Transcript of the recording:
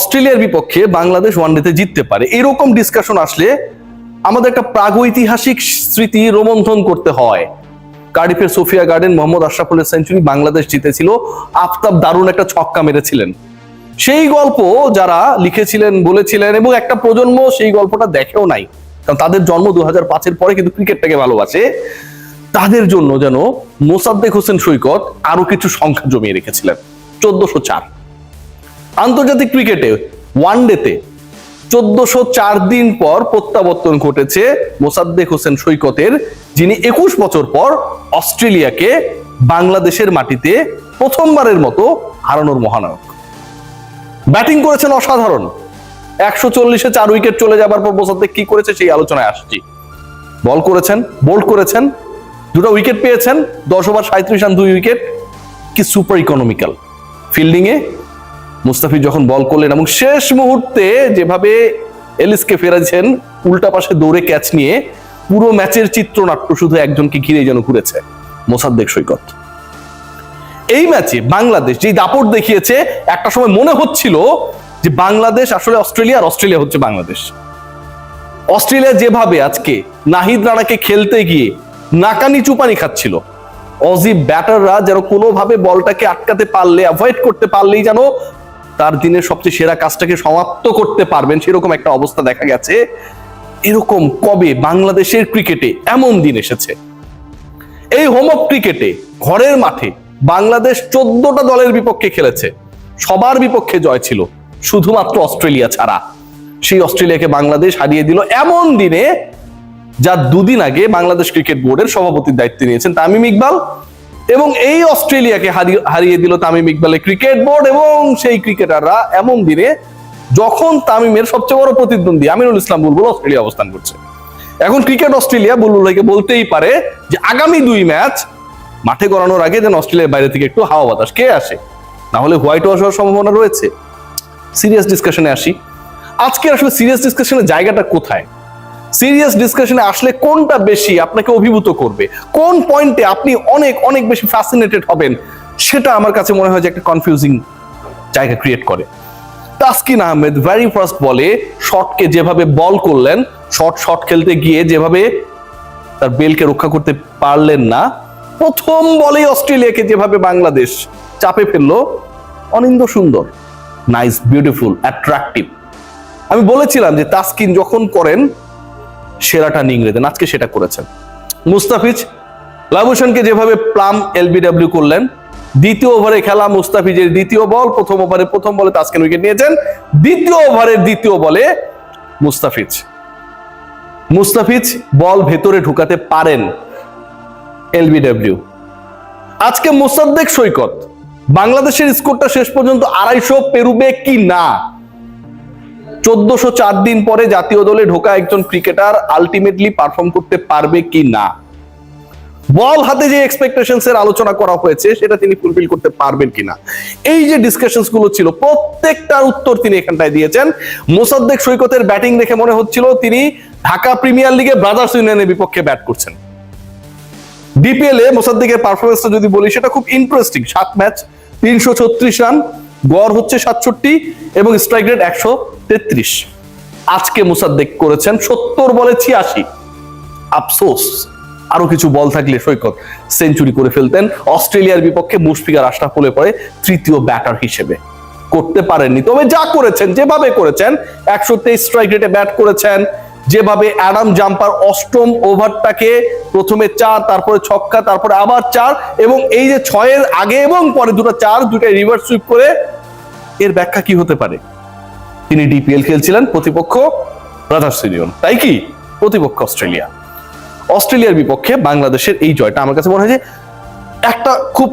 অস্ট্রেলিয়ার বিপক্ষে বাংলাদেশ ওয়ানডেতে জিততে পারে, এরকম ডিসকাশন আসলে আমাদের একটা প্রাগৈতিহাসিক স্মৃতি রোমন্থন করতে হয়। কার্ডিফের সোফিয়া গার্ডেন মোহাম্মদ আশরাফুলের সেঞ্চুরি, বাংলাদেশ জিতেছিল, আফতাব দারুণ একটা ছক্কা মেরেছিলেন। সেই গল্প যারা লিখেছিলেন, বলেছিলেন, এবং একটা প্রজন্ম সেই গল্পটা দেখেও নাই, কারণ তাদের জন্ম 2005-এর পরে, কিন্তু ক্রিকেটটাকে ভালোবাসে, তাদের জন্য যেন মোসাদ্দেক হোসেন সৈকত আরো কিছু সংখ্যা জমিয়ে রেখেছিলেন। 1404 আন্তর্জাতিক ক্রিকেটে ওয়ানডেতে 1404 দিন পর প্রত্যাবর্তন ঘটেছে মোসাদ্দেক হোসেন সৈকতের, যিনি 21 বছর পর অস্ট্রেলিয়াকে বাংলাদেশের মাটিতে প্রথমবারের মতো হারানোর মহানায়ক। ব্যাটিং করেছেন অসাধারণ, 140-এ 4 উইকেট চলে যাবার পর মোসাদ্দেক কি করেছে সেই আলোচনায় আসছি। বল করেছেন, বোল্ড করেছেন, 2টা উইকেট পেয়েছেন, 10 ওভার 37 রান 2 উইকেট, কি সুপার ইকোনমিক্যাল। ফিল্ডিং এ মুস্তাফিজ যখন বল করলেন এবং শেষ মুহূর্তে যেভাবে এলিসকে ফেরাচ্ছেন উল্টা পাশে দৌড়ে ক্যাচ নিয়ে, পুরো ম্যাচের চিত্রনাট্য শুধু একজনকে ঘিরে যেন ঘুরেছে, মোসাদ্দেক সৈকত। এই ম্যাচে বাংলাদেশ যেই দাপট দেখিয়েছে, একটা সময় মনে হচ্ছিল যে বাংলাদেশ আসলে অস্ট্রেলিয়া আর অস্ট্রেলিয়া হচ্ছে বাংলাদেশ। অস্ট্রেলিয়া যেভাবে আজকে নাহিদ রানাকে খেলতে গিয়ে নাকানি চুপানি খাচ্ছিল, অজি ব্যাটাররা যেন কোনোভাবে বলটাকে আটকাতে পারলে, অ্যাভয়েড করতে পারলেই যেন তার দিনের সবচেয়ে সেরা কাজটাকে সমাপ্ত করতে পারবেন, সেরকম একটা অবস্থা দেখা গেছে। এরকম কবে বাংলাদেশের ক্রিকেটে এমন দিন এসেছে? এই হোম অফ ক্রিকেটে ঘরের মাঠে বাংলাদেশ 14টা দলের বিপক্ষে খেলেছে, সবার বিপক্ষে জয় ছিল, শুধুমাত্র অস্ট্রেলিয়া ছাড়া। সেই অস্ট্রেলিয়াকে বাংলাদেশ হারিয়ে দিল এমন দিনে, যা 2 দিন আগে বাংলাদেশ ক্রিকেট বোর্ডের সভাপতির দায়িত্ব নিয়েছেন তামিম ইকবাল, এবং এই অস্ট্রেলিয়াকে হারিয়ে দিল তামিম ইকবালের ক্রিকেট বোর্ড এবং সেই ক্রিকেটাররা এমন দিনে যখন তামিমের সবচেয়ে বড় প্রতিদ্বন্দ্বী আমিনুল ইসলাম বুলবুল অস্ট্রেলিয়া অবস্থান করছে। এখন ক্রিকেট অস্ট্রেলিয়া বুলবুল ভাইকে বলতেই পারে যে আগামী 2 ম্যাচ মাঠে গড়ানোর আগে যেন অস্ট্রেলিয়ার বাইরে থেকে একটু হাওয়া বাতাস কে আসে, না হলে হোয়াইট ওয়াশ হওয়ার সম্ভাবনা রয়েছে। সিরিয়াস ডিসকাশনে আসি। আজকে আসলে সিরিয়াস ডিসকাশনের জায়গাটা কোথায়? সিরিয়াস ডিসকাশনে আসলে কোনটা বেশি আপনাকে অভিভূত করবে, কোন পয়েন্টে আপনি অনেক অনেক বেশি ফ্যাসিনেটেড হবেন, সেটা আমার কাছে মনে হয় যে একটা কনফিউজিং জায়গা ক্রিয়েট করে। তাসকিন আহমেদ ভেরি ফার্স্ট বলে শটকে যেভাবে বল করলেন, শট খেলতে গিয়ে যেভাবে তার বেলকে রক্ষা করতে পারলেন না, প্রথম বলেই অস্ট্রেলিয়াকে যেভাবে বাংলাদেশ চাপে ফেললো, অনিন্দ সুন্দর, নাইস, বিউটিফুল, অ্যাট্রাকটিভ। আমি বলেছিলাম যে তাসকিন যখন করেন সেরাটা নিংড়ে দেন, আজকে সেটা করেছেন। মুস্তাফিজ লাবুশনকে যেভাবে প্লাম এলবিডব্লিউ করলেন, দ্বিতীয় ওভারে খেলা মুস্তাফিজের দ্বিতীয় বল, প্রথম ওভারে প্রথম বলে তাসকিন উইকেট নিয়েছেন, দ্বিতীয় ওভারের দ্বিতীয় বলে মুস্তাফিজ বল ভেতরে ঢুকাতে পারেন, এলবিডব্লিউ। আজকে মোসাদ্দেক সৈকত বাংলাদেশের স্কোরটা শেষ পর্যন্ত 250 পেরুবে কি না, 1404 দিন পরে জাতীয় দলে ঢোকা একজন ক্রিকেটার আলটিমেটলি পারফর্ম করতে পারবে কি না, বল হাতে যে এক্সপেকটেশনস এর আলোচনা করা হয়েছে সেটা তিনি ফুলফিল করতে পারবেন কিনা, এই যে ডিসকাশনস গুলো ছিল প্রত্যেকটার উত্তর তিনি এখানটায় দিয়েছেন। মোসাদ্দেক সৈকতের ব্যাটিং দেখে মনে হচ্ছিল তিনি ঢাকা প্রিমিয়ার লিগে ব্রাদার্স ইউনিয়নের বিপক্ষে ব্যাট করছেন। ডিপিএল এ মোসাদ্দেকের পারফরমেন্সটা যদি বলি, সেটা খুব ইন্টারেস্টিং। 7 ম্যাচ 336 রান, গড় হচ্ছে 67 এবং স্ট্রাইক রেট 133। আজকে মোসাদ্দেক করেছেন 70 বলে 86। আফসোস, আরো কিছু বল থাকলে সৈকত সেঞ্চুরি করে ফেলতেন। অস্ট্রেলিয়ার বিপক্ষে মুশফিকার আশরাফুলে পরে তৃতীয় ব্যাটার হিসেবে করতে পারেননি। তবে যা করেছেন, যেভাবে করেছেন, 123 স্ট্রাইক রেটে ব্যাট করেছেন, যেভাবে অ্যাডাম জাম্পার 8ম ওভারটাকে প্রথমে 4, তারপরে ছক্কা, তারপরে আবার 4, এবং এই যে 6-এর আগে এবং পরে 2টা 4, 2টাই রিভার্স সুইপ করে, এর ব্যাখ্যা কি হতে পারে? তিনি ডিপিএল খেলছিলেন, প্রতিপক্ষ ব্রাদার্স ইউনিয়ন, তাই কি প্রতিপক্ষ অস্ট্রেলিয়া। অস্ট্রেলিয়ার বিপক্ষে বাংলাদেশের এই জয়টা আমার কাছে মনে হয় যে একটা খুব